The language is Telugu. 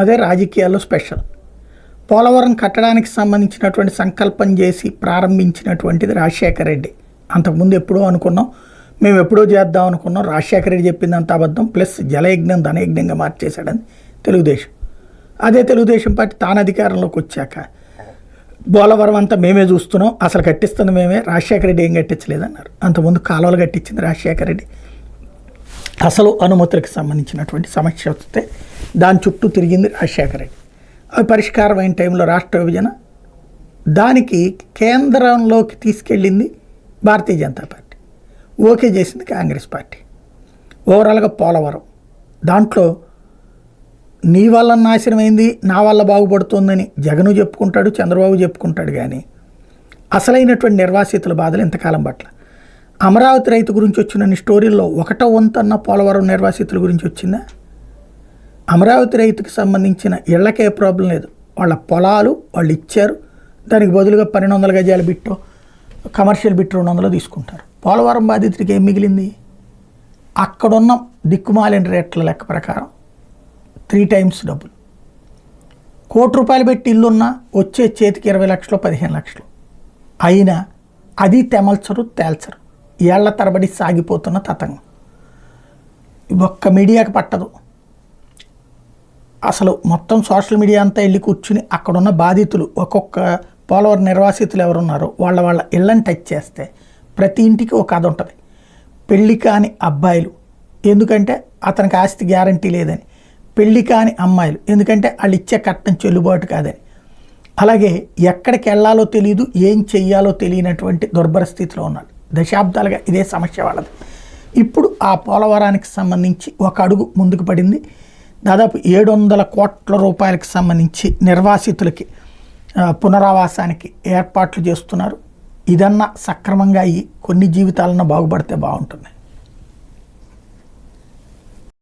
అదే రాజకీయాల్లో స్పెషల్. పోలవరం కట్టడానికి సంబంధించినటువంటి సంకల్పం చేసి ప్రారంభించినటువంటిది రాజశేఖర రెడ్డి. అంతకుముందు ఎప్పుడో అనుకున్నాం, మేము ఎప్పుడో చేద్దాం అనుకున్నాం, రాజశేఖర రెడ్డి చెప్పిందంత అబద్ధం, ప్లస్ జలయజ్ఞం ధనయజ్ఞంగా మార్చేశాడని తెలుగుదేశం. అదే తెలుగుదేశం పార్టీ తాను అధికారంలోకి వచ్చాక పోలవరం అంతా మేమే చూస్తున్నాం, అసలు కట్టిస్తుంది మేమే, రాజశేఖర రెడ్డి ఏం కట్టించలేదన్నారు. అంతకుముందు కాలువలు కట్టించింది రాజశేఖర రెడ్డి. అసలు అనుమతులకు సంబంధించినటువంటి సమస్య వస్తే దాని చుట్టూ తిరిగింది రాజశేఖర రెడ్డి. అవి పరిష్కారం అయిన టైంలో రాష్ట్ర విభజన, దానికి కేంద్రంలోకి తీసుకెళ్ళింది భారతీయ జనతా పార్టీ, ఓకే చేసింది కాంగ్రెస్ పార్టీ. ఓవరాల్గా పోలవరం దాంట్లో నీ వల్ల నాశనమైంది, నా వల్ల బాగుపడుతుందని జగను చెప్పుకుంటాడు, చంద్రబాబు చెప్పుకుంటాడు. కానీ అసలైనటువంటి నిర్వాసితుల బాధలు ఇంతకాలం పట్ల అమరావతి రైతు గురించి వచ్చిన స్టోరీల్లో ఒకటో వంతన్న పోలవరం నిర్వాసితుల గురించి వచ్చిందా? అమరావతి రైతుకి సంబంధించిన ఇళ్లకే ప్రాబ్లం లేదు, వాళ్ళ పొలాలు వాళ్ళు ఇచ్చారు, దానికి బదులుగా 1200 గజాల బిట్టో కమర్షియల్ బిట్ 200 తీసుకుంటారు. పోలవరం బాధితుడికి ఏం మిగిలింది? అక్కడున్న దిక్కుమాలిన రేట్ల లెక్క ప్రకారం 3 times డబ్బులు. ₹1,00,00,000 పెట్టి ఇల్లున్నా వచ్చే చేతికి 20 లక్షలు 15 లక్షలు అయినా అది తెమల్చరు తేల్చరు. ఏళ్ల తరబడి సాగిపోతున్న తతంగం ఒక్క మీడియాకి పట్టదు. అసలు మొత్తం సోషల్ మీడియా అంతా వెళ్ళి కూర్చుని అక్కడున్న బాధితులు ఒక్కొక్క పోలవరం నిర్వాసితులు ఎవరున్నారో వాళ్ళ ఇళ్ళని టచ్ చేస్తే ప్రతి ఇంటికి ఒక కథ ఉంటుంది. పెళ్ళి కాని అబ్బాయిలు, ఎందుకంటే అతనికి ఆస్తి గ్యారంటీ లేదని. పెళ్ళి కాని అమ్మాయిలు, ఎందుకంటే వాళ్ళు ఇచ్చే కట్నం చెల్లుబాటు కాదని. అలాగే ఎక్కడికి వెళ్ళాలో తెలియదు, ఏం చెయ్యాలో తెలియనటువంటి దుర్భర స్థితిలో ఉన్నాడు. దశాబ్దాలుగా ఇదే సమస్య వాళ్ళది. ఇప్పుడు ఆ పోలవరానికి సంబంధించి ఒక అడుగు ముందుకు పడింది. దాదాపు 700 కోట్ల రూపాయలకు సంబంధించి నిర్వాసితులకి పునరావాసానికి ఏర్పాట్లు చేస్తున్నారు. ఇదన్నా సక్రమంగా కొన్ని జీవితాలన్నా బాగుపడితే బాగుంటుంది.